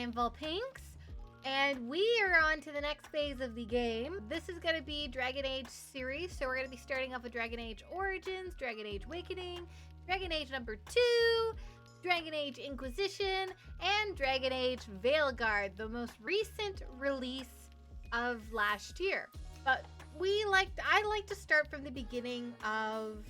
am Volpinx, and we are on to the next phase of the game. This is going to be Dragon Age series, so we're going to be starting off with Dragon Age Origins, Dragon Age Awakening, Dragon Age number 2, Dragon Age Inquisition, and Dragon Age Veilguard, the most recent release of last year. But I like to start from the beginning of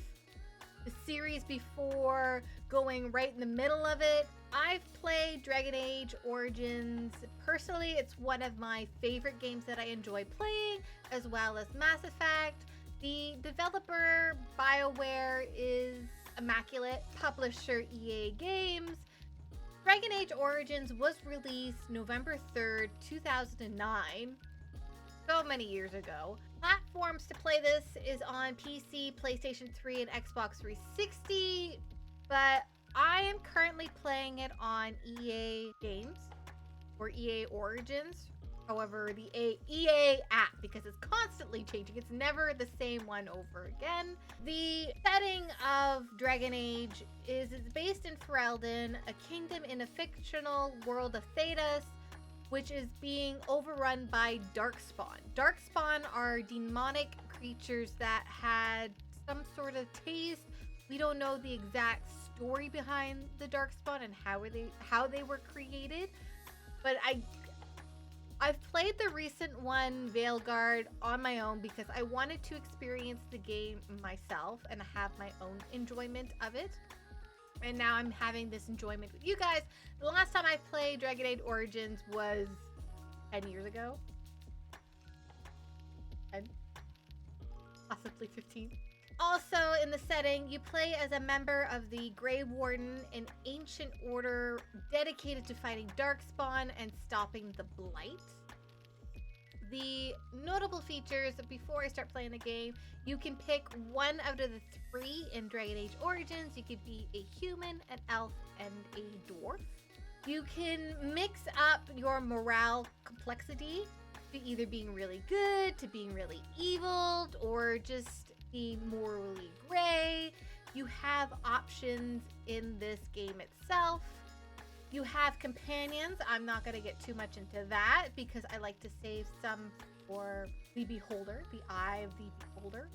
the series before going right in the middle of it. I've played Dragon Age Origins. Personally, it's one of my favorite games that I enjoy playing, as well as Mass Effect. The developer, Bioware, is immaculate. Publisher, EA Games. Dragon Age Origins was released November 3rd, 2009. So many years ago. Platforms to play this is on PC, PlayStation 3, and Xbox 360, but I am currently playing it on EA Games, or EA Origins, however, the EA app, because it's constantly changing. It's never the same one over again. The setting of Dragon Age is it's based in Ferelden, a kingdom in a fictional world of Thedas, which is being overrun by Darkspawn. Darkspawn are demonic creatures that had some sort of taste. We don't know the exact story behind the Darkspawn and how they were created, but I've played the recent one, Veilguard, on my own because I wanted to experience the game myself and have my own enjoyment of it. And now I'm having this enjoyment with you guys. The last time I played Dragon Age Origins was 10 years ago. 10? Possibly 15. Also in the setting, you play as a member of the Grey Warden, an ancient order dedicated to fighting Darkspawn and stopping the Blight. The notable features, before I start playing the game, you can pick one out of the 3 in Dragon Age Origins. You could be a human, an elf, and a dwarf. You can mix up your morale complexity to either being really good, to being really evil, or just be morally gray. You have options in this game itself. You have companions. I'm not going to get too much into that because I like to save some for the beholder, the eye of the beholder.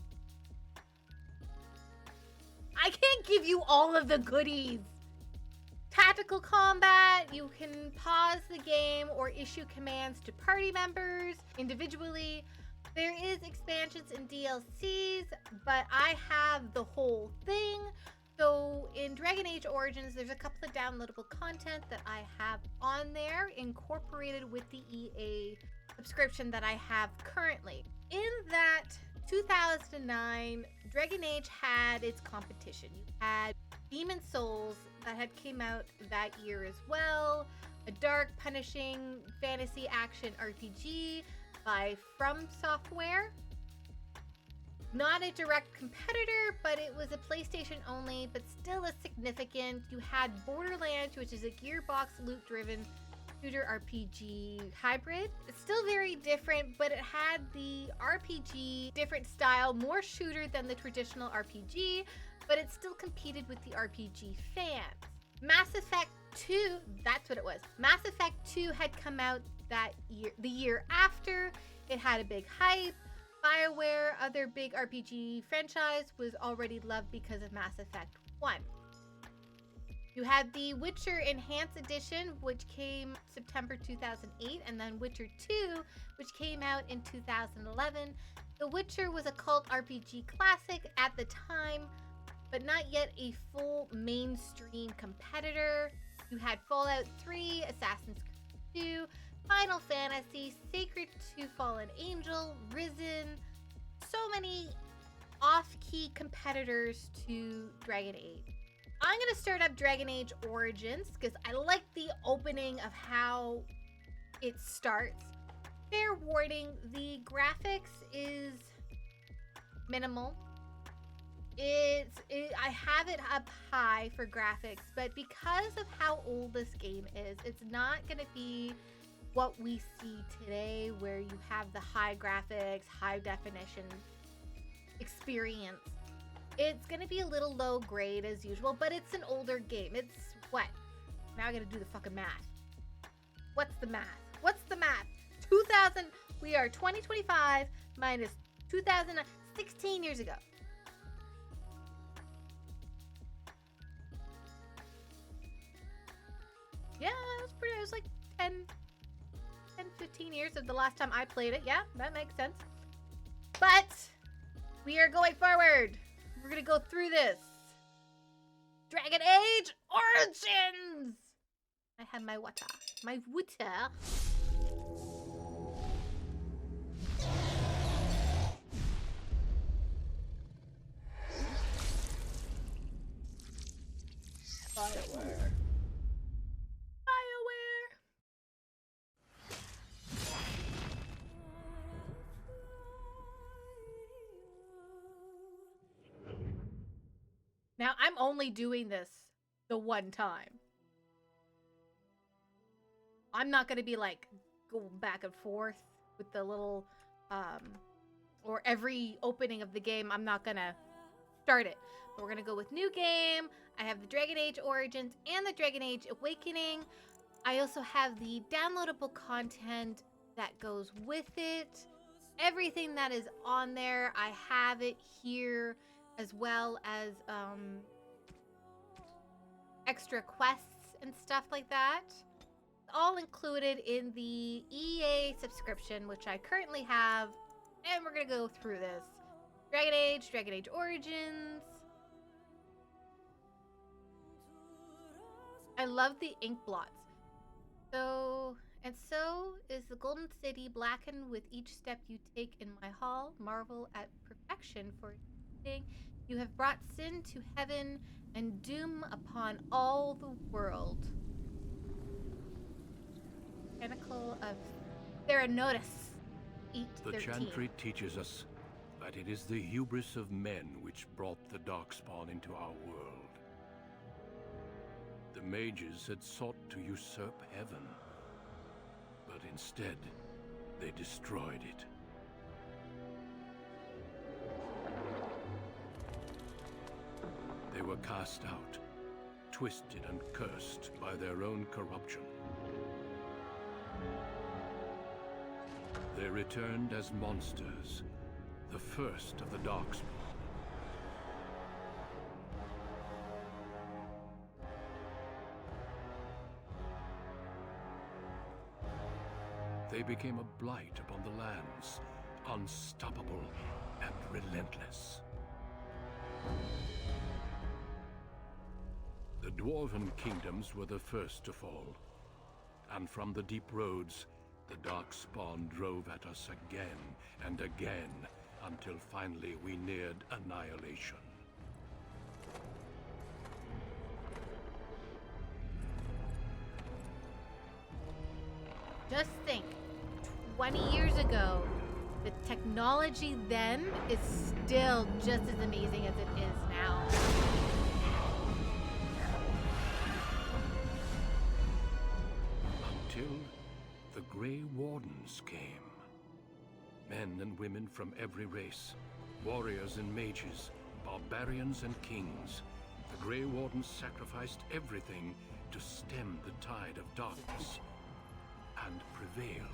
I can't give you all of the goodies. Tactical combat. You can pause the game or issue commands to party members individually. There is expansions and DLCs, but I have the whole thing. So in Dragon Age Origins, there's a couple of downloadable content that I have on there incorporated with the EA subscription that I have currently. In that 2009, Dragon Age had its competition. You had Demon Souls that had came out that year as well, a dark, punishing fantasy action RPG by From Software. Not a direct competitor, but it was a PlayStation only, but still a significant. You had Borderlands, which is a Gearbox loot-driven shooter RPG hybrid. It's still very different, but it had the RPG different style, more shooter than the traditional RPG, but it still competed with the RPG fans. Mass Effect 2, that's what it was. Mass Effect 2 had come out that year, the year after. It had a big hype. Bioware, other big RPG franchise, was already loved because of Mass Effect 1. You had the Witcher Enhanced Edition, which came September 2008, and then Witcher 2, which came out in 2011. The Witcher was a cult RPG classic at the time, but not yet a full mainstream competitor. You had Fallout 3, Assassin's Creed 2, Final Fantasy, Sacred to Fallen Angel, Risen, so many off-key competitors to Dragon Age. I'm going to start up Dragon Age Origins because I like the opening of how it starts. Fair warning, the graphics is minimal. I have it up high for graphics, but because of how old this game is, it's not going to be what we see today where you have the high graphics, high definition experience. It's going to be a little low grade as usual, but it's an older game. It's what? Now I got to do the fucking math. What's the math? What's the math? 2000, we are 2025 minus 2016 years ago. Yeah, it was like 10, 15 years of the last time I played it. Yeah, that makes sense. But we are going forward. We're going to go through this. Dragon Age Origins! I have my water. My water. Bioware. Bioware. Now, I'm only doing this the one time. I'm not going to be like going back and forth with the little, or every opening of the game, I'm not going to start it. But we're going to go with new game. I have the Dragon Age Origins and the Dragon Age Awakening. I also have the downloadable content that goes with it. Everything that is on there, I have it here, as well as extra quests and stuff like that. All included in the EA subscription, which I currently have, and we're gonna go through this. Dragon Age Origins. I love the ink blots. So is the Golden City, blackened with each step you take in my hall. Marvel at perfection for everything. You have brought sin to heaven and doom upon all the world. Pinnacle of Theranos. The Chantry teaches us that it is the hubris of men which brought the Darkspawn into our world. The mages had sought to usurp heaven, but instead, they destroyed it. They were cast out, twisted and cursed by their own corruption. They returned as monsters, the first of the Darkspawn. They became a blight upon the lands, unstoppable and relentless. The Dwarven kingdoms were the first to fall, and from the deep roads, the Darkspawn drove at us again and again, until finally we neared annihilation. Just think, 20 years ago, the technology then is still just as amazing as it is now. Until the Grey Wardens came. Men and women from every race, warriors and mages, barbarians and kings. The Grey Wardens sacrificed everything to stem the tide of darkness, and prevailed.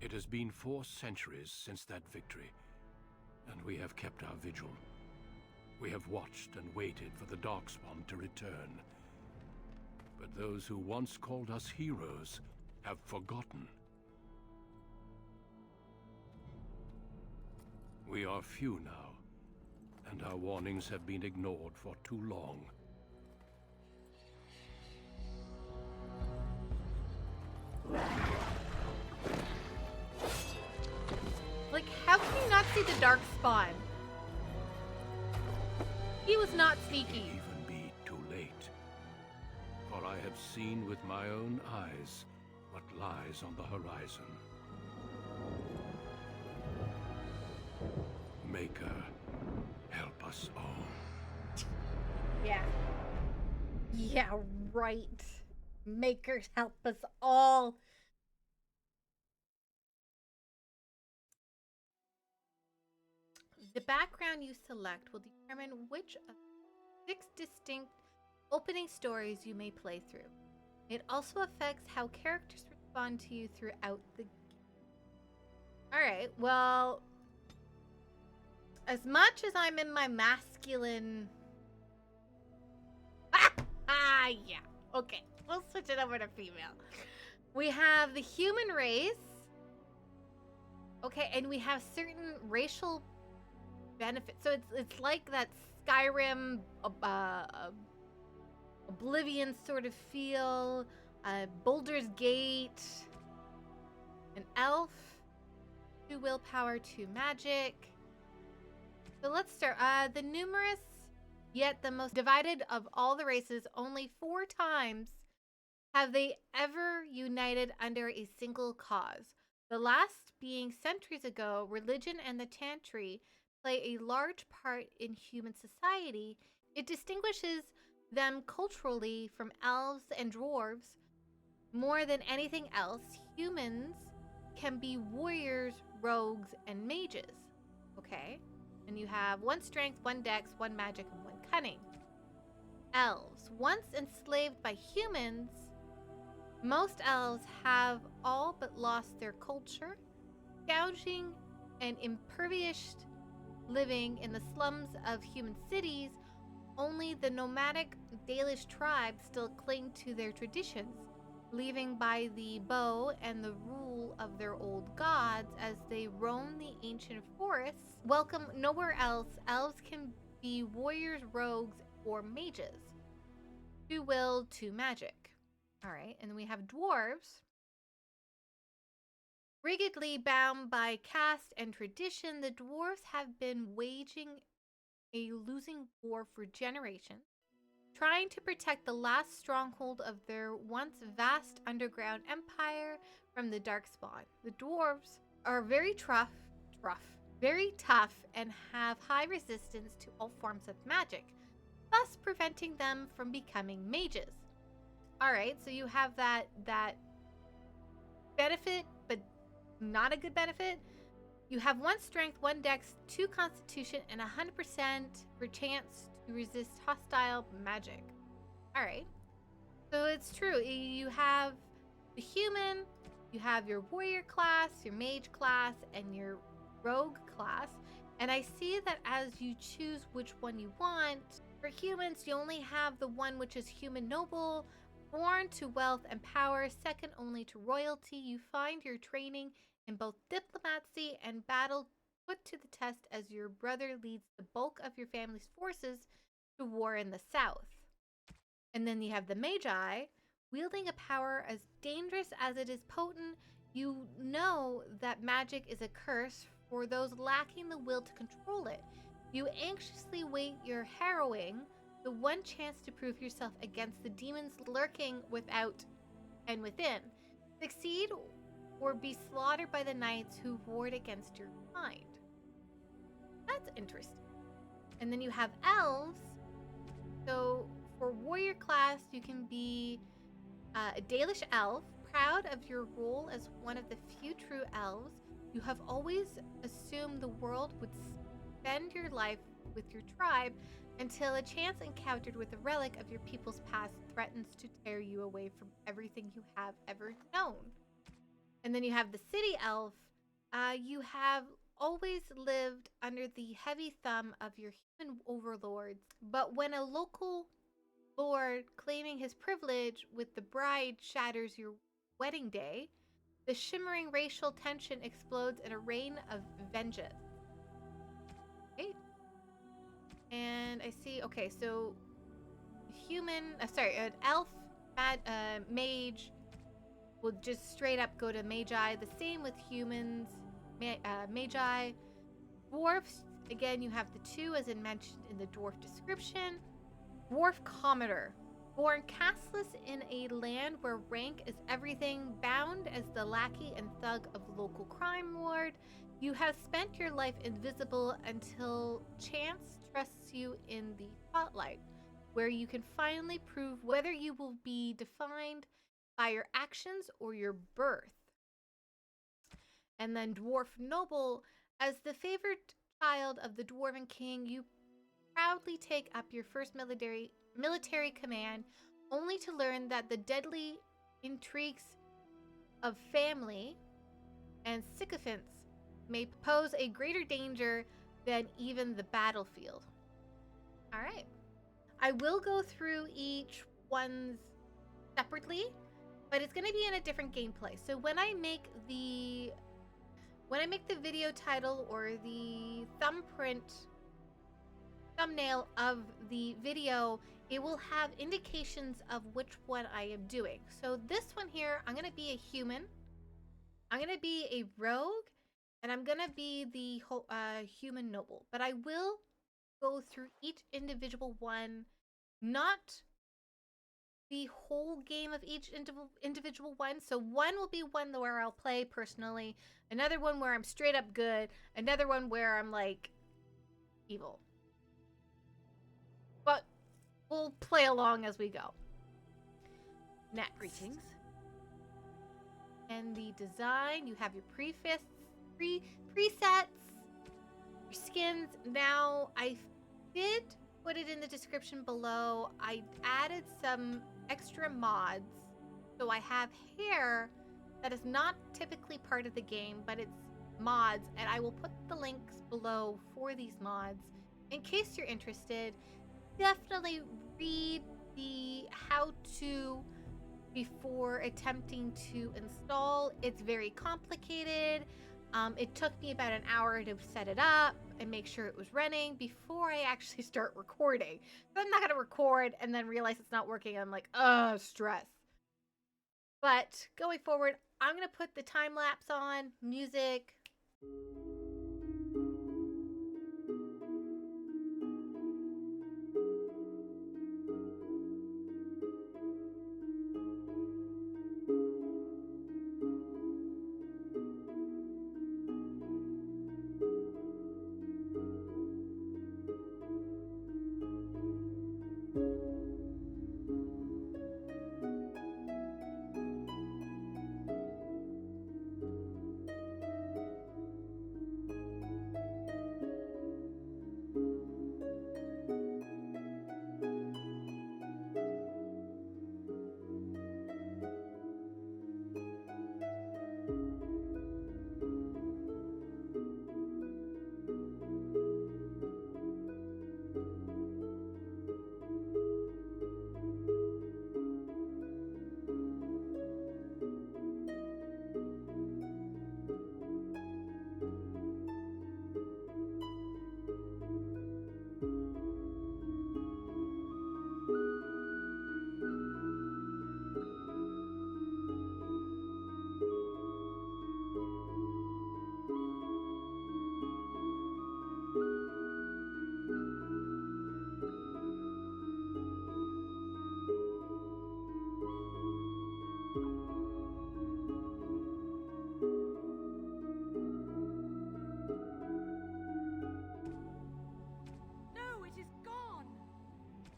It has been 4 centuries since that victory, and we have kept our vigil. We have watched and waited for the Darkspawn to return. But those who once called us heroes have forgotten. We are few now, and our warnings have been ignored for too long. Like, how can you not see the Darkspawn? He was not It sneaky. can even be too late. For I have seen with my own eyes what lies on the horizon. Maker, help us all. Yeah. Yeah, right. Makers help us all. The background you select will determine which of 6 distinct opening stories you may play through. It also affects how characters respond to you throughout the game. Alright, well, as much as I'm in my masculine... yeah. Okay, we'll switch it over to female. We have the human race. Okay, and we have certain racial benefits. So it's like that Skyrim, Oblivion sort of feel. Baldur's Gate. An elf. 2 willpower, 2 magic. So let's start. The numerous, yet the most divided of all the races, only 4 times have they ever united under a single cause. The last being centuries ago. Religion and the Chantry play a large part in human society. It distinguishes them culturally from elves and dwarves. More than anything else, humans can be warriors, rogues, and mages. Okay? And you have 1 strength, 1 dex, 1 magic, and 1 cunning. Elves. Once enslaved by humans, most elves have all but lost their culture, gouging and impoverished living in the slums of human cities. Only the nomadic Dalish tribes still cling to their traditions, living by the bow and the rule of their old gods as they roam the ancient forests. Welcome nowhere else, elves can be warriors, rogues, or mages. 2 will, 2 magic. Alright, and then we have dwarves. Rigidly bound by caste and tradition, the dwarves have been waging a losing war for generations, trying to protect the last stronghold of their once vast underground empire from the Darkspawn. The dwarves are very very tough, and have high resistance to all forms of magic, thus preventing them from becoming mages. Alright, so you have that benefit, but not a good benefit. You have 1 strength, 1 dex, 2 constitution, and 100% for chance to resist hostile magic. Alright. So it's true. You have the human, you have your warrior class, your mage class, and your rogue class. And I see that as you choose which one you want, for humans, you only have the one which is human noble, born to wealth and power, second only to royalty. You find your training in both diplomacy and battle put to the test as your brother leads the bulk of your family's forces to war in the south. And then you have the Magi, wielding a power as dangerous as it is potent. You know that magic is a curse for those lacking the will to control it. You anxiously wait your harrowing, the one chance to prove yourself against the demons lurking without and within. Succeed or be slaughtered by the knights who ward against your kind. That's interesting. And then you have elves. So for warrior class, you can be a Dalish elf, proud of your role as one of the few true elves. You have always assumed the world would spend your life with your tribe until a chance encounter with a relic of your people's past threatens to tear you away from everything you have ever known. And then you have the city elf. You have always lived under the heavy thumb of your human overlords, but when a local lord claiming his privilege with the bride shatters your wedding day, the shimmering racial tension explodes in a rain of vengeance. Okay. And I see, okay, so an elf, mage will just straight up go to magi. The same with humans, magi. Dwarfs, again, you have the 2 as in mentioned in the dwarf description. Dwarf commoner, born castless in a land where rank is everything, bound as the lackey and thug of local crime lord. You have spent your life invisible until chance trusts you in the spotlight, where you can finally prove whether you will be defined by your actions or your birth. And then Dwarf Noble, as the favored child of the Dwarven King, you proudly take up your first military command, only to learn that the deadly intrigues of family and sycophants may pose a greater danger than even the battlefield. All right. I will go through each one's separately, but it's going to be in a different gameplay. So when I make the video title or the thumbnail of the video, it will have indications of which one I am doing. So this one here, I'm going to be a human, I'm going to be a rogue, and I'm going to be the human noble. But I will go through each individual one, not the whole game of each individual one. So one will be one where I'll play personally, another one where I'm straight up good, another one where I'm like evil. But we'll play along as we go. Next. Greetings. And the design, you have your presets, your skins. Now, I did put it in the description below. I added some extra mods. So I have hair that is not typically part of the game, but it's mods, and I will put the links below for these mods in case you're interested. Definitely read the how-to before attempting to install. It's very complicated. It took me about an hour to set it up and make sure it was running before I actually start recording. So I'm not going to record and then realize it's not working. I'm like, stress. But going forward, I'm going to put the time lapse on, music.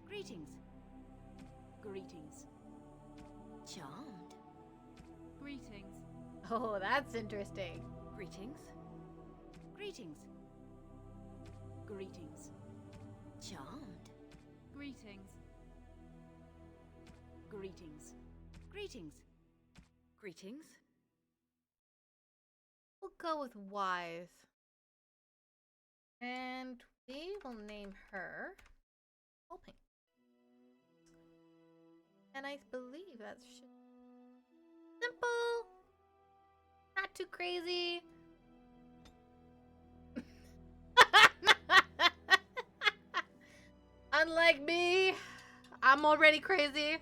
Greetings. Greetings. Charmed. Greetings. Oh, that's interesting. Greetings. Greetings. Greetings. Charmed. Greetings. Greetings. Greetings. Greetings. We'll go with wise. And we will name her Volpinx. And I believe that's simple. Not too crazy. Unlike me, I'm already crazy.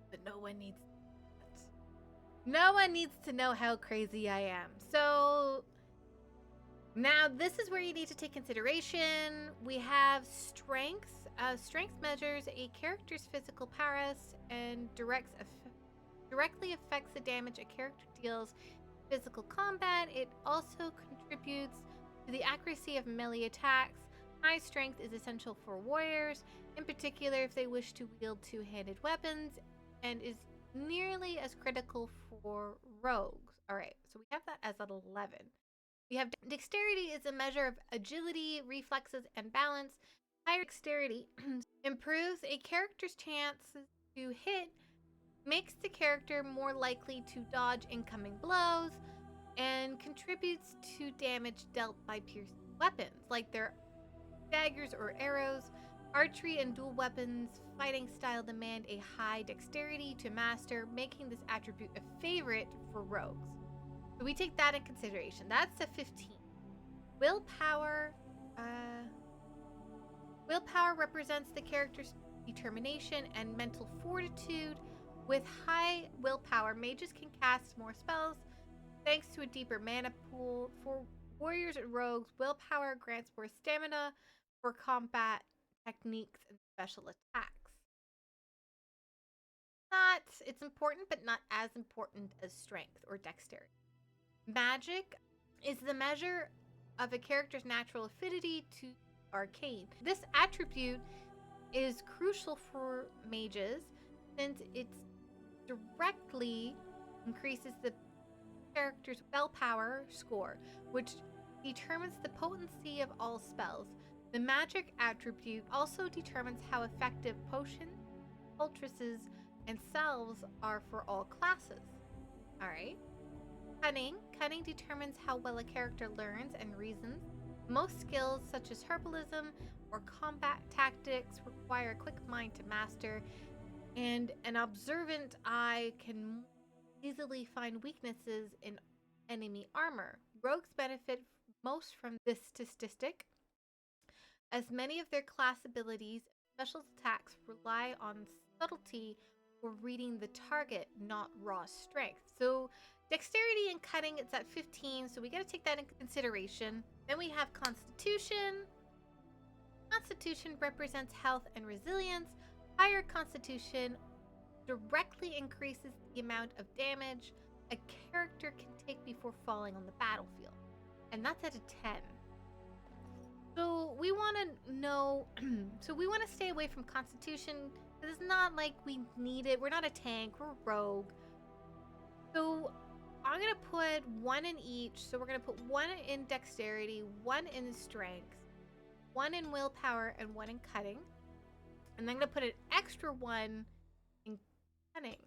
But no one needs to know how crazy I am. So now this is where you need to take consideration. We have strength. Strength measures a character's physical prowess and directly affects the damage a character deals physical combat, it also contributes to the accuracy of melee attacks. High strength is essential for warriors, in particular if they wish to wield two-handed weapons, and is nearly as critical for rogues. Alright, so we have that as at 11. We have dexterity is a measure of agility, reflexes, and balance. Higher dexterity improves a character's chances to hit, makes the character more likely to dodge incoming blows, and contributes to damage dealt by piercing weapons, like their daggers or arrows. Archery and dual weapons fighting style demand a high dexterity to master, making this attribute a favorite for rogues. So we take that in consideration. That's a 15. Willpower. Willpower represents the character's determination and mental fortitude. With high willpower, mages can cast more spells thanks to a deeper mana pool. For warriors and rogues, willpower grants more stamina for combat techniques and special attacks. It's important, but not as important as strength or dexterity. Magic is the measure of a character's natural affinity to arcane. This attribute is crucial for mages since it directly increases the character's willpower score, which determines the potency of all spells. The magic attribute also determines how effective potions, poultices, and salves are for all classes. Alright. Cunning. Cunning determines how well a character learns and reasons. Most skills, such as herbalism or combat tactics, require a quick mind to master, and an observant eye can easily find weaknesses in enemy armor. Rogues benefit most from this statistic, as many of their class abilities and special attacks rely on subtlety or reading the target, not raw strength. So dexterity and cunning, it's at 15, so we got to take that into consideration. Then we have constitution. Constitution represents health and resilience. Higher constitution directly increases the amount of damage a character can take before falling on the battlefield, and that's at a 10. So we want to know, so we want to stay away from constitution. It's not like we need it. We're not a tank, we're a rogue. So I'm going to put 1 in each. So we're going to put 1 in dexterity, 1 in strength, 1 in willpower, and 1 in cutting. And then I'm going to put an extra 1 in cunning,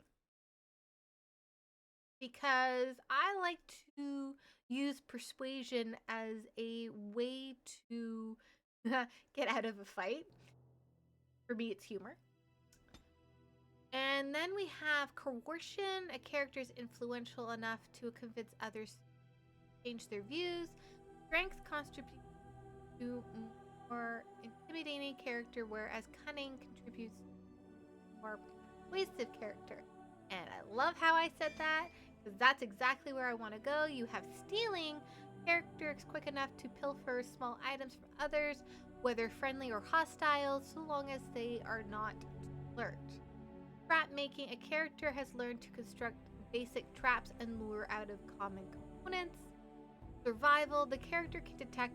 because I like to use persuasion as a way to get out of a fight. For me, it's humor. And then we have coercion. A character is influential enough to convince others to change their views. Strength contributes to more intimidating character, whereas cunning contributes to more persuasive character. And I love how I said that, because that's exactly where I want to go. You have stealing. Character is quick enough to pilfer small items from others, whether friendly or hostile, so long as they are not alert. Trap making. A character has learned to construct basic traps and lure out of common components. Survival. The character can detect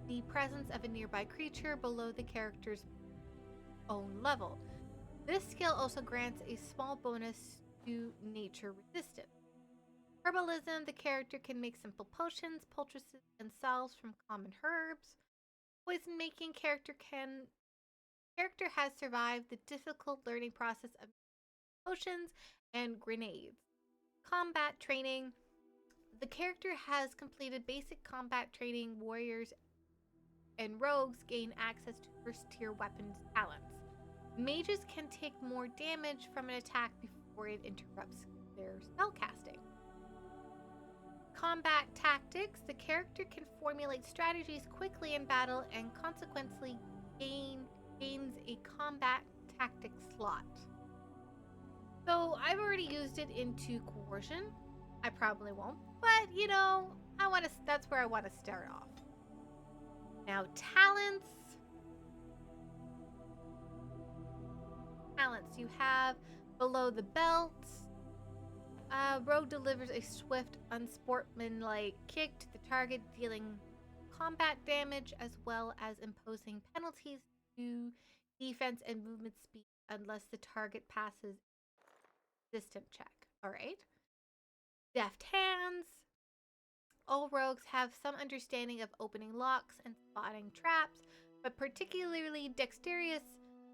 the presence of a nearby creature below the character's own level. This skill also grants a small bonus to nature resistance. Herbalism. The character can make simple potions, poultices, and salves from common herbs. Poison making. Character has survived the difficult learning process of potions and grenades. Combat training. The character has completed basic combat training. Warriors and rogues gain access to first-tier weapons talents. Mages can take more damage from an attack before it interrupts their spellcasting. Combat tactics. The character can formulate strategies quickly in battle and consequently gains a combat tactic slot. So I've already used it into coercion. I probably won't, but you know, that's where I want to start off. Now, talents. You have below the belt, Rogue delivers a swift, unsportsmanlike kick to the target, dealing combat damage as well as imposing penalties to defense and movement speed unless the target passes resistant check. Alright. Deft hands. All rogues have some understanding of opening locks and spotting traps, but particularly dexterous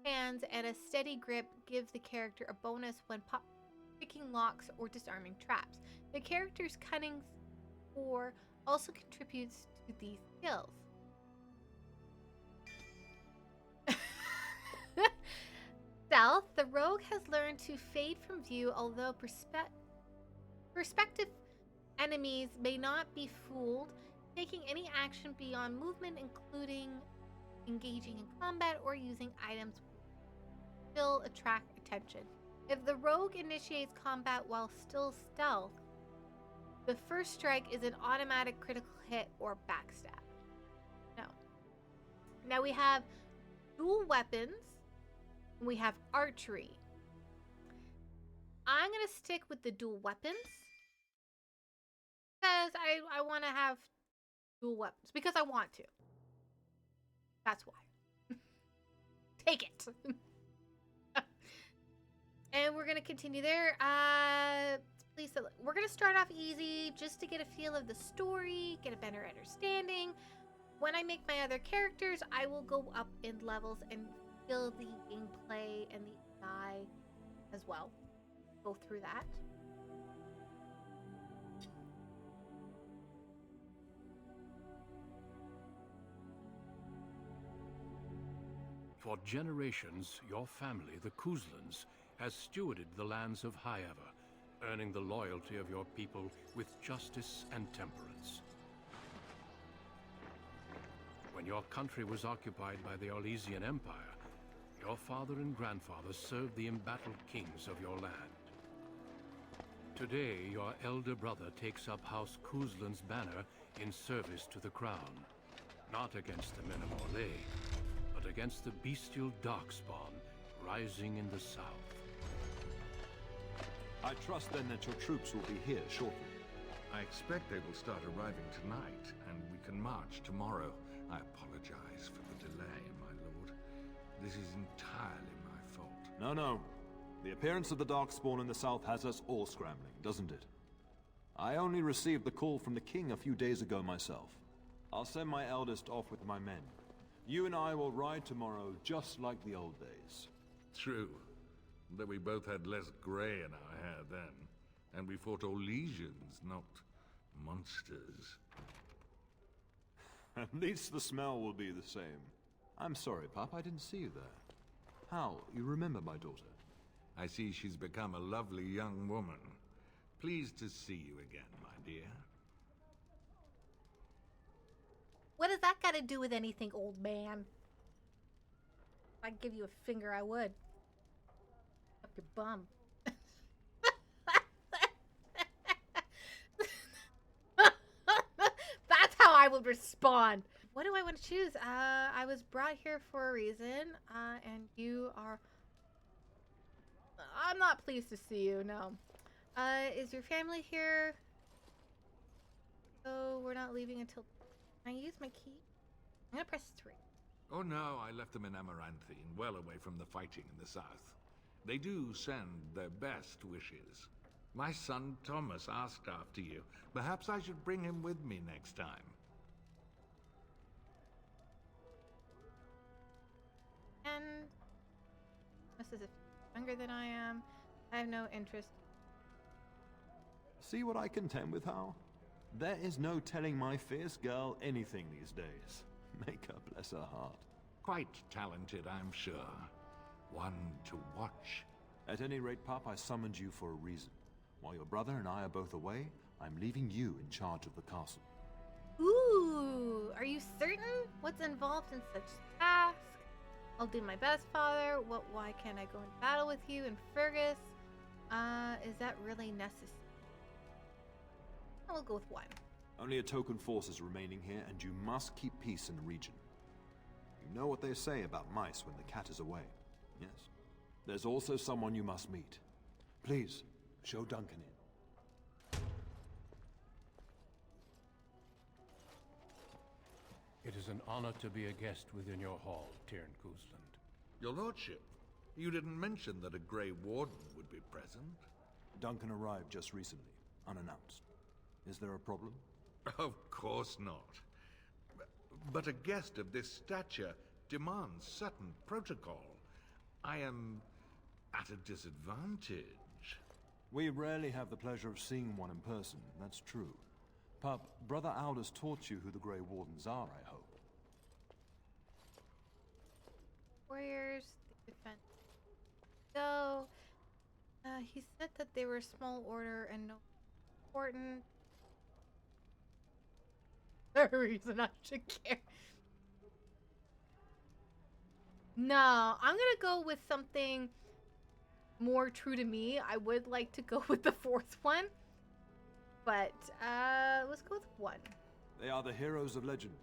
hands and a steady grip give the character a bonus when picking locks or disarming traps. The character's cunning score also contributes to these skills. Stealth. The rogue has learned to fade from view, although prospective enemies may not be fooled. Taking any action beyond movement, including engaging in combat or using items, will attract attention. If the rogue initiates combat while still stealth, the first strike is an automatic critical hit or backstab. No. Now we have dual weapons. We have archery. I'm going to stick with the dual weapons because I want to have dual weapons because I want to. That's why. Take it. And we're going to continue there. Please, we're going to start off easy just to get a feel of the story, get a better understanding. When I make my other characters, I will go up in levels and feel the gameplay and the AI as well. Go through that. For generations, your family, the Kuzlans, has stewarded the lands of Highever, earning the loyalty of your people with justice and temperance. When your country was occupied by the Orlesian Empire, your father and grandfather served the embattled kings of your land. Today, your elder brother takes up House Kuzlan's banner in service to the crown, not against the men of Orlais, but against the bestial darkspawn rising in the south. I trust then that your troops will be here shortly. I expect they will start arriving tonight, and we can march tomorrow. I apologize for the delay, my lord. This is entirely my fault. No. The appearance of the Darkspawn in the south has us all scrambling, doesn't it? I only received the call from the king a few days ago myself. I'll send my eldest off with my men. You and I will ride tomorrow just like the old days. True. Though we both had less grey in our hair then. And we fought Orlesians, not monsters. At least the smell will be the same. I'm sorry, Pop, I didn't see you there. How? You remember my daughter? I see she's become a lovely young woman. Pleased to see you again, my dear. What does that got to do with anything, old man? If I'd give you a finger, I would. Up your bum. That's how I would respond. What do I want to choose? I was brought here for a reason, and you are... I'm not pleased to see you, no. Is your family here? Oh, we're not leaving until... Can I use my key? I'm gonna press 3. Oh no, I left them in Amaranthine, well away from the fighting in the south. They do send their best wishes. My son Thomas asked after you. Perhaps I should bring him with me next time. And this is younger than I am. I have no interest. See what I contend with, Hal? There is no telling my fierce girl anything these days. Make her bless her heart. Quite talented, I'm sure. One to watch. At any rate, Pop, I summoned you for a reason. While your brother and I are both away, I'm leaving you in charge of the castle. Ooh, are you certain? What's involved in such task? I'll do my best, Father. Why can't I go into battle with you and Fergus? Is that really necessary? I'll go with 1. Only a token force is remaining here, and you must keep peace in the region. You know what they say about mice when the cat is away. Yes. There's also someone you must meet. Please, show Duncan in. It is an honor to be a guest within your hall, Tyrn Cousland. Your lordship, you didn't mention that a Grey Warden would be present. Duncan arrived just recently, unannounced. Is there a problem? Of course not. But a guest of this stature demands certain protocol. I am at a disadvantage. We rarely have the pleasure of seeing one in person, that's true. Pup, Brother Aldous taught you who the Grey Wardens are, I hope. Warriors, defense. So, he said that they were small order and no important. There's a reason I should care. No, I'm gonna go with something more true to me. I would like to go with the fourth one, but let's go with one. They are the heroes of legend,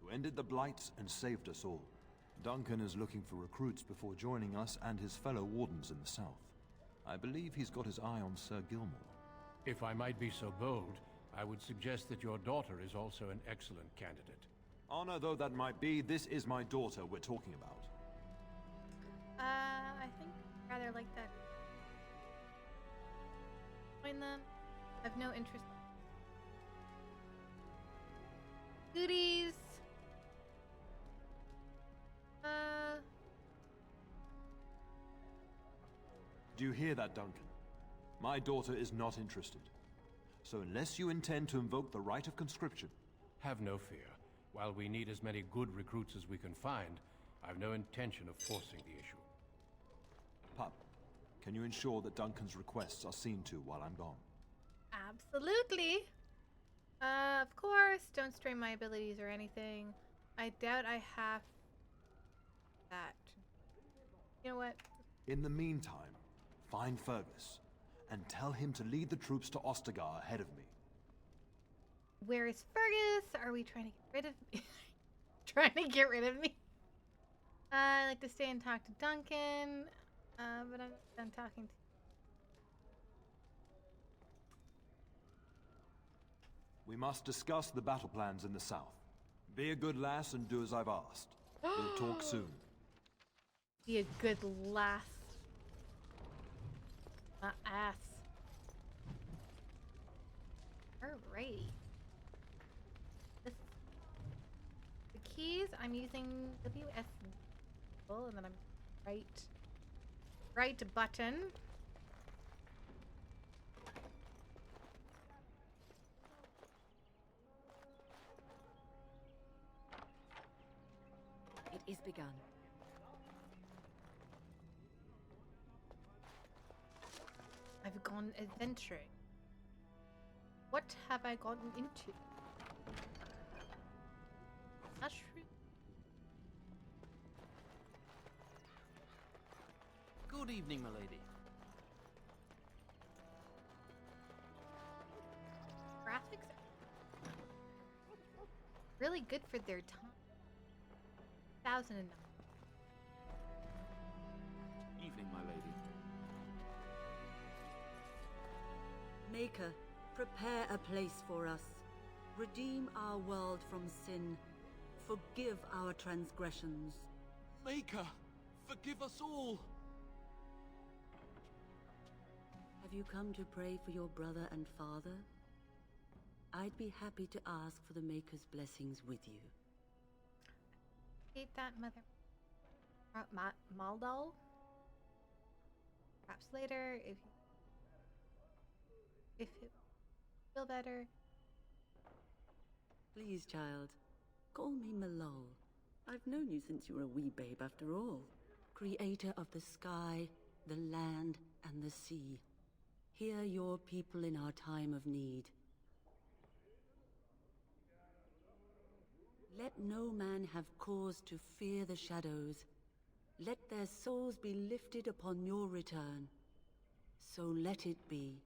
who ended the Blights and saved us all. Duncan is looking for recruits before joining us and his fellow wardens in the south. I believe he's got his eye on Sir Gilmore. If I might be so bold, I would suggest that your daughter is also an excellent candidate. Honor though that might be, this is my daughter we're talking about. I think I'd rather like that. Join them. I have no interest. Goodies. Do you hear that, Duncan? My daughter is not interested. So unless you intend to invoke the right of conscription... Have no fear. While we need as many good recruits as we can find, I've no intention of forcing the issue. Pup, can you ensure that Duncan's requests are seen to while I'm gone? Absolutely. Of course. Don't strain my abilities or anything. I doubt I have that. You know what? In the meantime, find Fergus and tell him to lead the troops to Ostagar ahead of me. Where is Fergus? Are we trying to get rid of me? Trying to get rid of me? I like to stay and talk to Duncan, but I'm done talking to... We must discuss the battle plans in the south. Be a good lass and do as I've asked. We'll talk soon. Be a good lass. My ass. Alright. The keys, I'm using WS and then I'm right button. It is begun. I've gone adventuring. What have I gotten into? Mushroom. Good evening, my lady. Graphics are really good for their time. 1009. Evening, my lady. Maker, prepare a place for us. Redeem our world from sin. Forgive our transgressions. Maker, forgive us all! Have you come to pray for your brother and father? I'd be happy to ask for the Maker's blessings with you. Hate that mother. Maldal? Perhaps later, if it feel better. Please, child, call me Malol. I've known you since you were a wee babe after all. Creator of the sky, the land, and the sea. Hear your people in our time of need. Let no man have cause to fear the shadows. Let their souls be lifted upon your return. So let it be.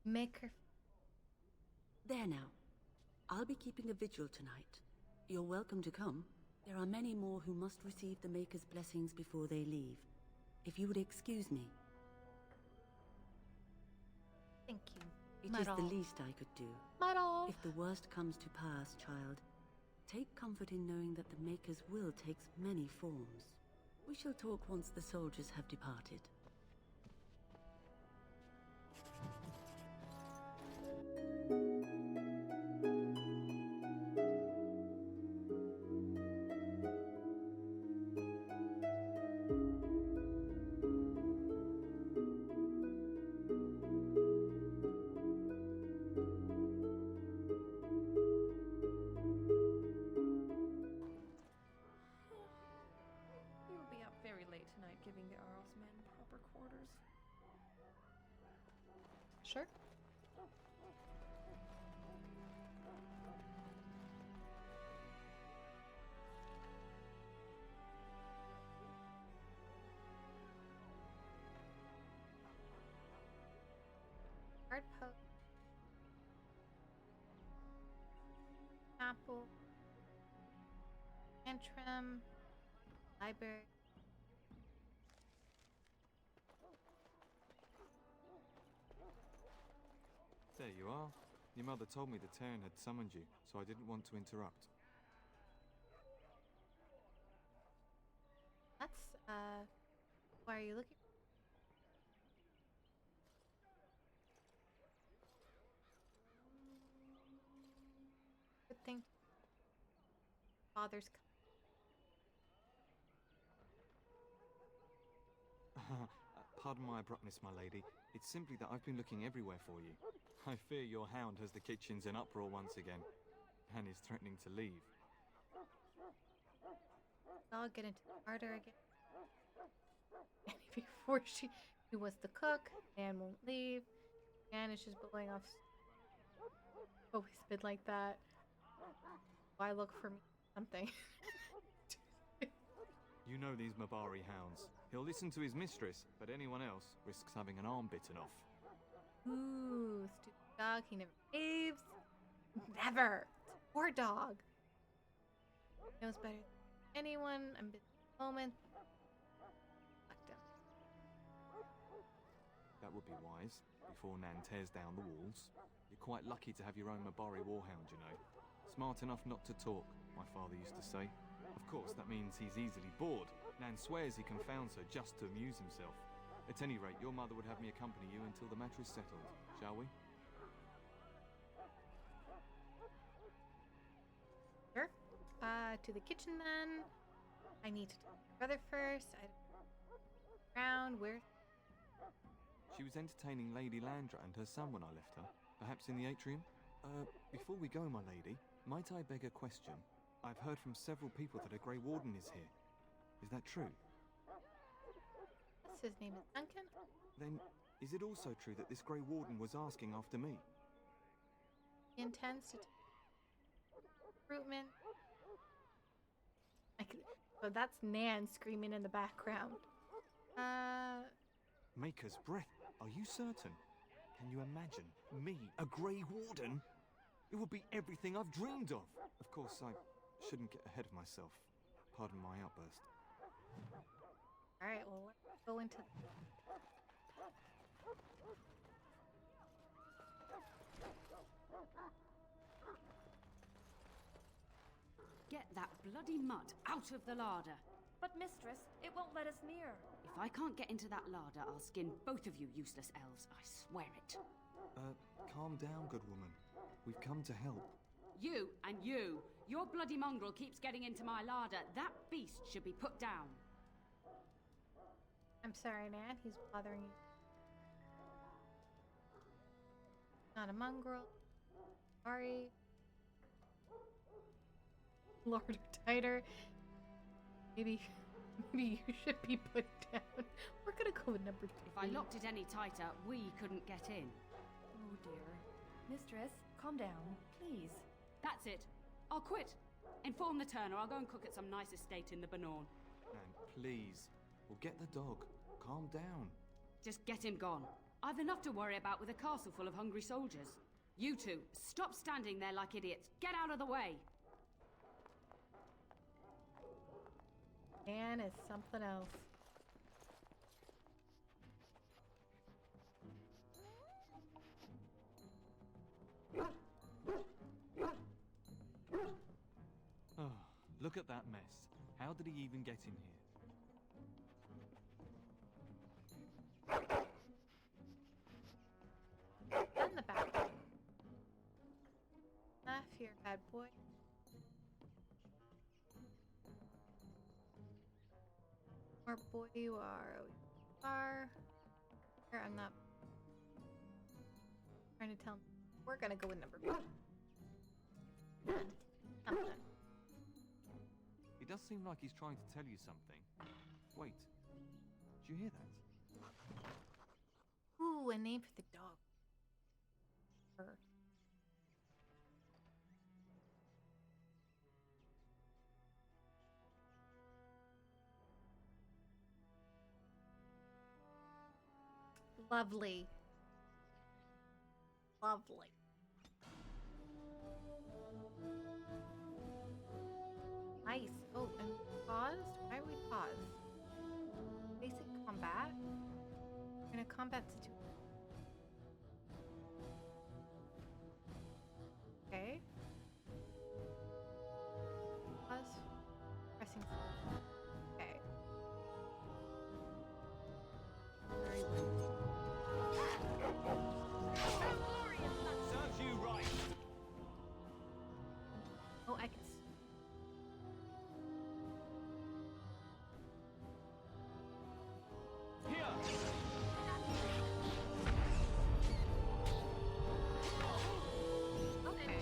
Maker. There now. I'll be keeping a vigil tonight. You're welcome to come. There are many more who must receive the Maker's blessings before they leave. If you would excuse me. Thank you. It is the least I could do. Muddle. If the worst comes to pass, child, take comfort in knowing that the Maker's will takes many forms. We shall talk once the soldiers have departed. You'll be up very late tonight giving the Earl's men proper quarters. Sure. Hard poke. Apple. Antrim. Library. There you are. Your mother told me the Terran had summoned you, so I didn't want to interrupt. That's, why are you looking? Good thing. Father's Pardon my abruptness, my lady. It's simply that I've been looking everywhere for you. I fear your hound has the kitchens in uproar once again, and is threatening to leave. I'll get into Larder again. And before she was the cook, Anne won't leave. Anne is just blowing off. Always been like that. Why look for me? Something. You know these Mabari hounds. He'll listen to his mistress, but anyone else risks having an arm bitten off. Ooh, stupid dog. He never behaves. Never. Poor dog. Knows better than anyone. I'm busy at the moment. Fucked him. That would be wise, before Nan tears down the walls. You're quite lucky to have your own Mabari warhound, you know. Smart enough not to talk, my father used to say. Of course, that means he's easily bored. Nan swears he confounds her just to amuse himself. At any rate, your mother would have me accompany you until the matter is settled, shall we? Sure. To the kitchen then. I need to tell my brother first. Around where? She was entertaining Lady Landra and her son when I left her. Perhaps in the atrium? Before we go, my lady, might I beg a question? I've heard from several people that a Grey Warden is here. Is that true? Yes, his name is Duncan. Then, is it also true that this Grey Warden was asking after me? He intends to recruitment. So that's Nan screaming in the background. Maker's breath. Are you certain? Can you imagine me, a Grey Warden? It would be everything I've dreamed of. Of course, I shouldn't get ahead of myself. Pardon my outburst. Alright, well, let's go into... Get that bloody mud out of the larder. But mistress, it won't let us near. If I can't get into that larder, I'll skin both of you useless elves, I swear it. Calm down, good woman. We've come to help. You and you. Your bloody mongrel keeps getting into my larder. That beast should be put down. I'm sorry, Nan. He's bothering you. Not a mongrel. Sorry. Lord Tighter. Maybe you should be put down. We're gonna go with number 3. If I locked it any tighter, we couldn't get in. Oh dear. Mistress, calm down, please. That's it. I'll quit. Inform the Turner. I'll go and cook at some nice estate in the Banorn. And please, we'll get the dog. Calm down. Just get him gone. I've enough to worry about with a castle full of hungry soldiers. You two, stop standing there like idiots. Get out of the way. Nan is something else. Look at that mess. How did he even get in here? And the back. Laugh here, bad boy. Smart boy, you are. Oh, you are. Here, I'm not trying to tell me. We're gonna go with number 5. Come on. He does seem like he's trying to tell you something. Wait. Did you hear that? Ooh, a name for the dog. Her. Lovely. Lovely. Nice. Oh, and paused? Why are we paused? Basic combat? In a combat situation. Okay. Pause. Pressing. Okay. Very well. Serves you right. Oh, I can. Here. Okay.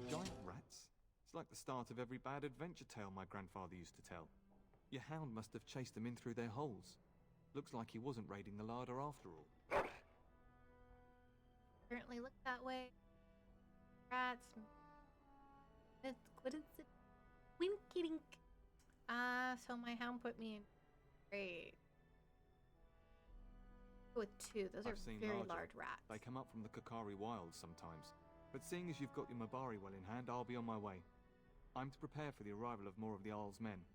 Giant rats? It's like the start of every bad adventure tale my grandfather used to tell. Your hound must have chased them in through their holes. Looks like he wasn't raiding the larder after all. Apparently look that way. Rats. What is it? Winky dink. So my hound put me in grade. With 2. Those I've are seen very larger. large rats. They come up from the Kakari wilds sometimes. But seeing as you've got your Mabari well in hand, I'll be on my way. I'm to prepare for the arrival of more of the Arl's men.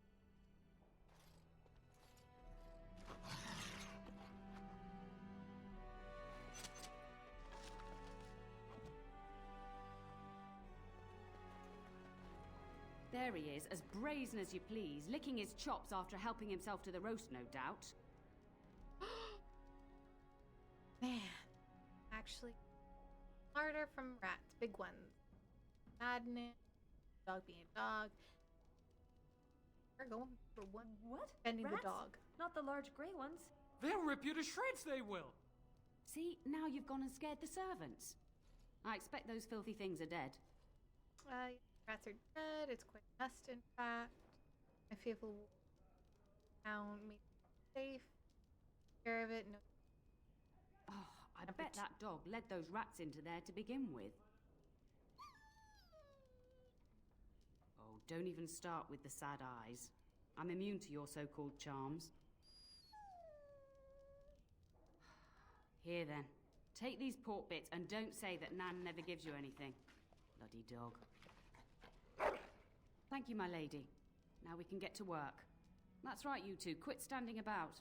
There he is, as brazen as you please, licking his chops after helping himself to the roast, no doubt. Man. Actually. Larder from rats. Big ones. Madness. Dog being a dog. We're going for one. What? Bending Rats? the dog. Not the large grey ones. They'll rip you to shreds, they will. See, now you've gone and scared the servants. I expect those filthy things are dead. Rats are dead. It's quite a nest, in fact. My faithful hound made it safe. Take care of it. No. Oh, I bet that dog led those rats into there to begin with. Oh, don't even start with the sad eyes. I'm immune to your so-called charms. Here then, take these pork bits and don't say that Nan never gives you anything. Bloody dog. Thank you, my lady. Now we can get to work. That's right, you two. Quit standing about.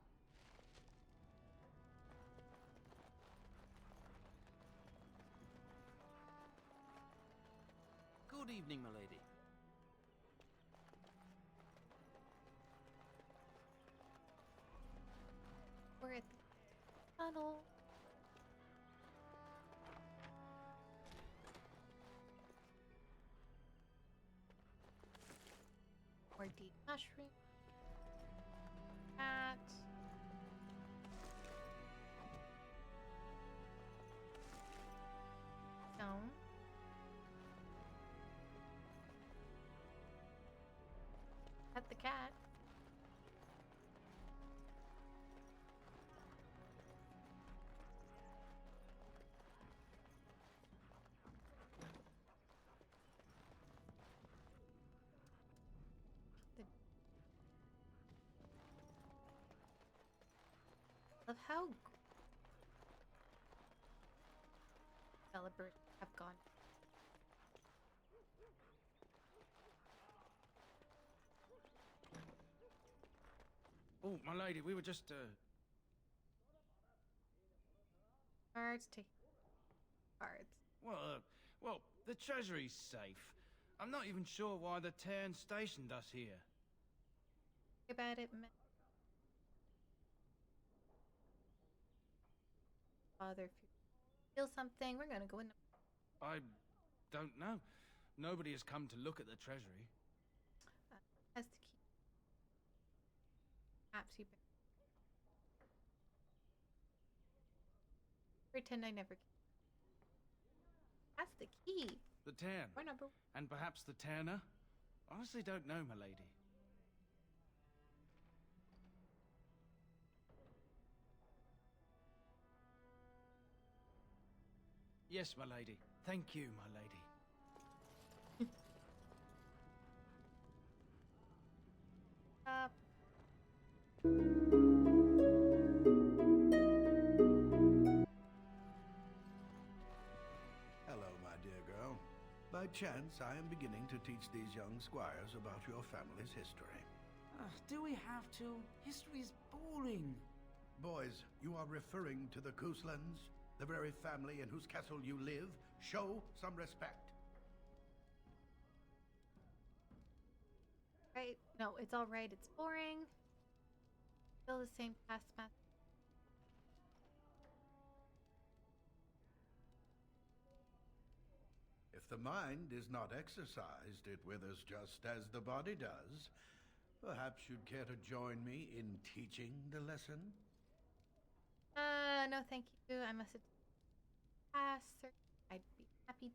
Good evening, my lady. We're at the tunnel. More deep mushroom. Cat. Stone. Pet the cat. Love how developers have gone. Oh, my lady, we were just, Cards, take cards. Well, the Treasury's safe. I'm not even sure why the Terran stationed us here. Think about it. Father, if you feel something, we're gonna go in. I don't know. Nobody has come to look at the Treasury. Has the key. Perhaps he. Pretend I never. That's the key. The Terran. What number? And perhaps the Terraner? Honestly don't know, my lady. Yes, my lady. Thank you, my lady. Hello, my dear girl. By chance, I am beginning to teach these young squires about your family's history. Do we have to? History's boring. Boys, you are referring to the Couslands, the very family in whose castle you live. Show some respect. Right? No, it's all right. It's boring. Still the same taskmaster. If the mind is not exercised, it withers just as the body does. Perhaps you'd care to join me in teaching the lesson? No, thank you. I must have passed. I'd be happy to.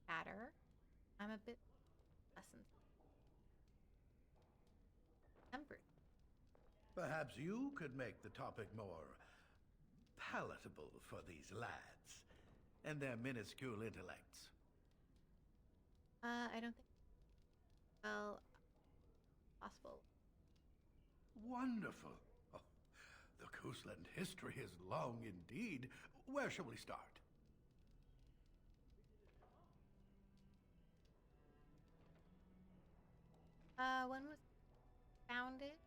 Matter. I'm a bit lessons. Number. Perhaps you could make the topic more palatable for these lads and their minuscule intellects. I don't think. Well, possible. Wonderful. Oh, the Cousland history is long indeed. Where shall we start? When was founded?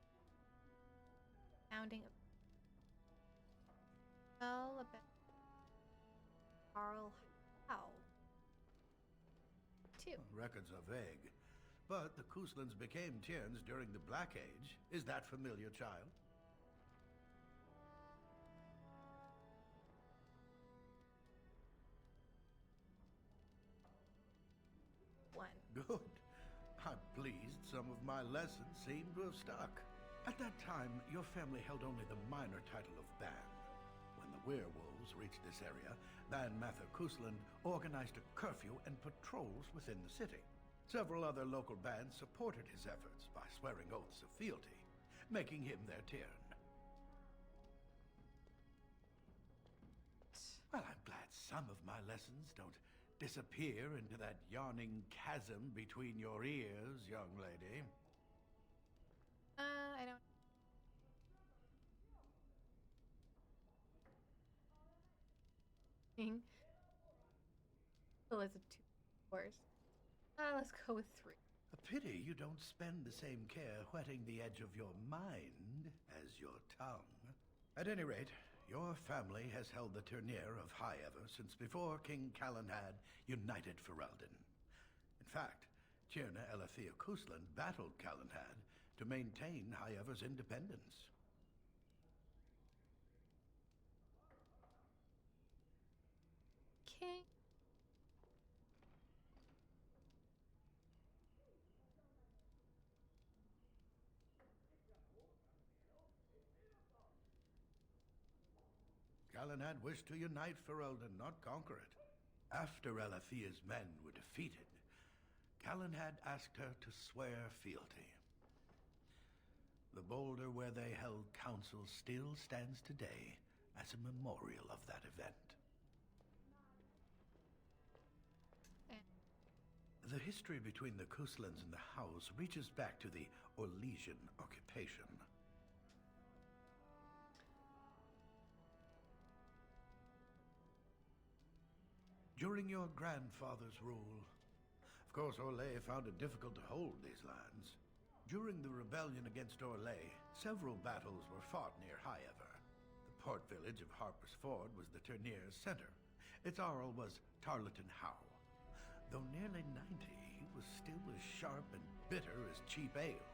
Founding. Well, about Arl Howe. Two. Records are vague, but the Couslands became Tierns during the Black Age. Is that familiar, child? One. Good. I'm pleased some of my lessons seem to have stuck. At that time, your family held only the minor title of Ban. When the werewolves reached this area, Ban Mather Cousland organized a curfew and patrols within the city. Several other local bands supported his efforts by swearing oaths of fealty, making him their Tiern. Well, I'm glad some of my lessons don't disappear into that yawning chasm between your ears, young lady. I don't. Well, it's a 2 course. Let's go with 3. A pity you don't spend the same care whetting the edge of your mind as your tongue. At any rate, your family has held the Tournure of High Ever since before King Calenhad united Ferelden. In fact, Tierna Elethea Cousland battled Calenhad to maintain High Ever's independence. King. Calenhad wished to unite Ferelden, not conquer it. After Elethea's men were defeated, Calenhad asked her to swear fealty. The boulder where they held council still stands today as a memorial of that event. The history between the Couslands and the Howes reaches back to the Orlesian occupation. During your grandfather's rule, of course, Orlais found it difficult to hold these lands. During the rebellion against Orlais, several battles were fought near High Ever. The port village of Harper's Ford was the Turnier's center. Its Arl was Tarleton Howe. Though nearly 90, he was still as sharp and bitter as cheap ale.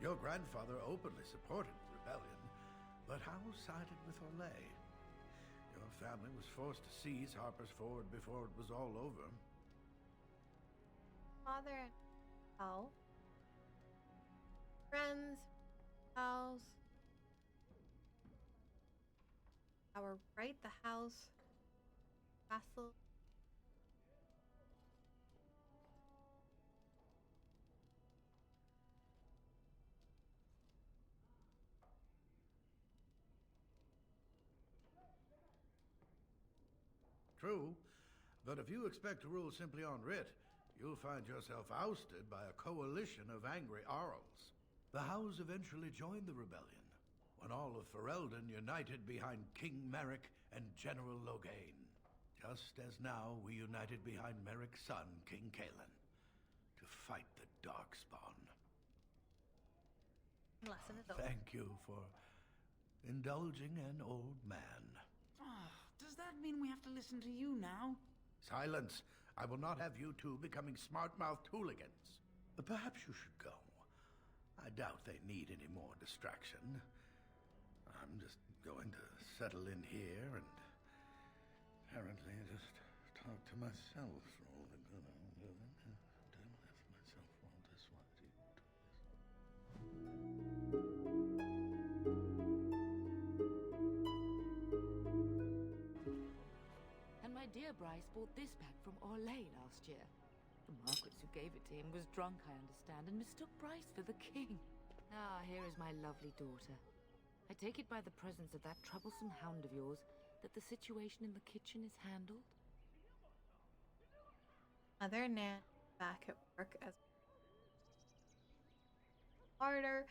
Your grandfather openly supported the rebellion, but Howe sided with Olay. Your family was forced to seize Harper's Ford before it was all over. Father and Howe. Friends, house. Our right, the house. Castle. True, but if you expect to rule simply on writ, you'll find yourself ousted by a coalition of angry Arls. The Howes eventually joined the rebellion, when all of Ferelden united behind King Merrick and General Logain, just as now we united behind Merrick's son, King Kaelin, to fight the Darkspawn. Lesson is over. Thank you for indulging an old man. Oh, does that mean we have to listen to you now? Silence! I will not have you two becoming smart-mouthed hooligans. Perhaps you should go. I doubt they need any more distraction. I'm just going to settle in here and apparently just talk to myself for all the good I'm doing. Don't left myself all this while you do this. And my dear Bryce bought this back from Orlais last year. The Marquis who gave it to him was drunk, I understand, and mistook Bryce for the king. Ah, here is my lovely daughter. I take it by the presence of that troublesome hound of yours that the situation in the kitchen is handled? Mother Nan back at work as Larder.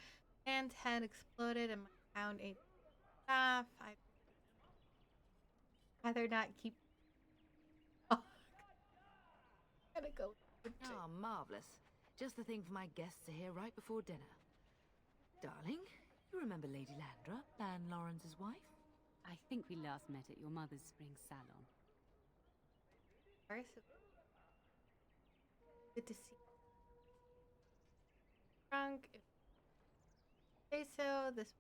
Nan's head exploded and my hound ate staff. I'd rather not keep. Oh, gotta go. Ah, marvelous. Just the thing for my guests to hear right before dinner. Darling, you remember Lady Landra, Ban Lawrence's wife? I think we last met at your mother's spring salon. Good to see you. Drunk. If you say so, this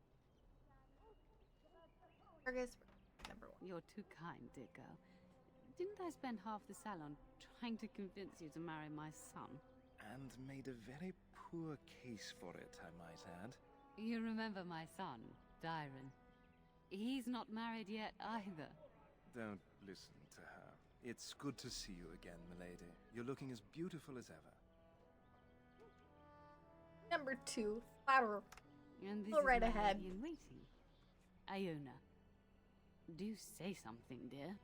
Fergus number one. You're too kind, dear girl. Didn't I spend half the salon trying to convince you to marry my son? And made a very poor case for it, I might add. You remember my son, Dyron. He's not married yet either. Don't listen to her. It's good to see you again, milady. You're looking as beautiful as ever. Number 2, Flower. And this Go right is my ahead. lady in waiting, Iona. Do say something, dear.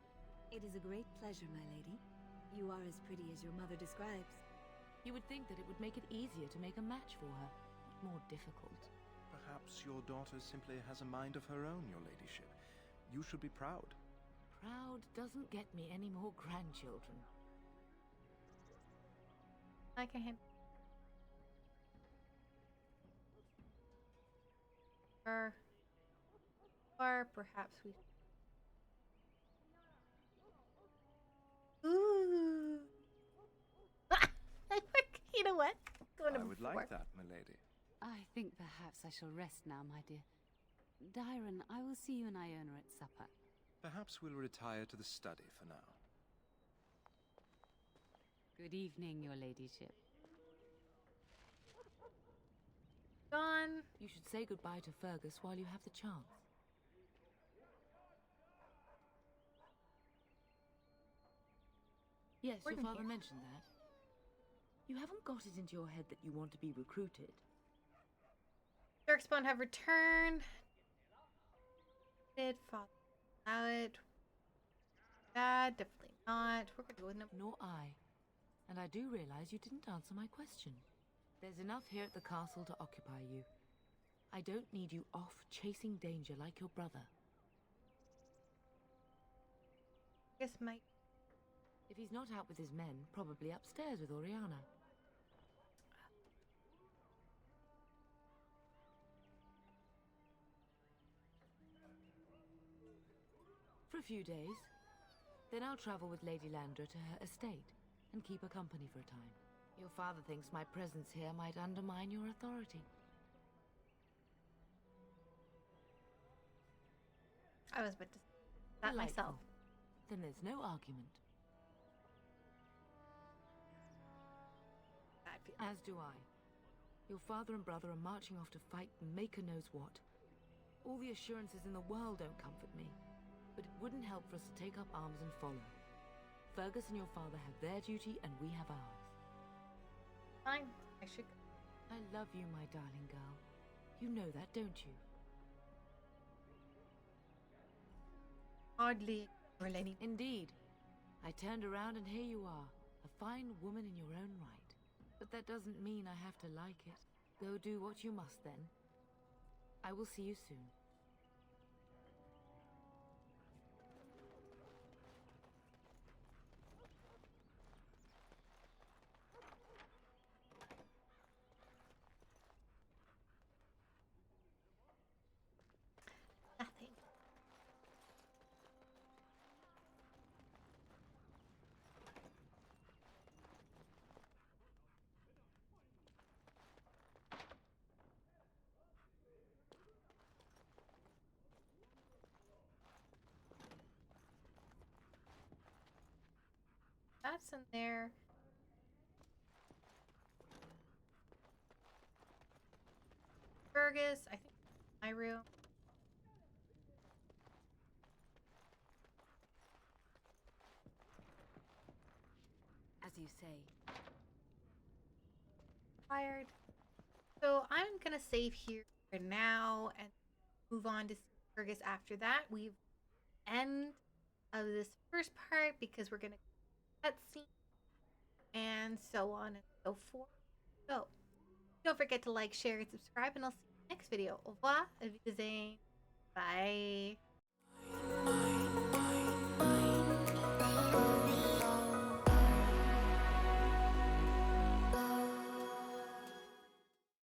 It is a great pleasure, my lady. You are as pretty as your mother describes. You would think that it would make it easier to make a match for her, not more difficult. Perhaps your daughter simply has a mind of her own, your ladyship. You should be proud. Proud doesn't get me any more grandchildren. I can him. Or perhaps we. Ooh. You know what? Going to I would like that, milady. I think perhaps I shall rest now, my dear. Dyron, I will see you and Iona at supper. Perhaps we'll retire to the study for now. Good evening, your ladyship. Gone. You should say goodbye to Fergus while you have the chance. Yes, your father mentioned that. You haven't got it into your head that you want to be recruited. Darkspawn have returned. Did father allow it? Dad, definitely not. We're gonna go with number. Nor I. And I do realize you didn't answer my question. There's enough here at the castle to occupy you. I don't need you off chasing danger like your brother. Guess my. If he's not out with his men, probably upstairs with Oriana. a few days. Then I'll travel with Lady Landra to her estate and keep her company for a time. Your father thinks my presence here might undermine your authority. I was about to say that myself. Then there's no argument. As do I. Your father and brother are marching off to fight Maker knows what. All the assurances in the world don't comfort me, but it wouldn't help for us to take up arms and follow. Fergus and your father have their duty, and we have ours. Fine, I should go. I love you, my darling girl. You know that, don't you? Hardly, Lenny. Indeed. I turned around and here you are, a fine woman in your own right. But that doesn't mean I have to like it. Go do what you must, then. I will see you soon. Nothing. That's in there. Fergus, I think my room. As you say. Fired. So I'm gonna save here for now and move on to Fergus after that. We've end of this first part because we're gonna cutscene and so on and so forth. So don't forget to like, share, and subscribe, and I'll see you next video. Au revoir, auf Wiedersehen, bye.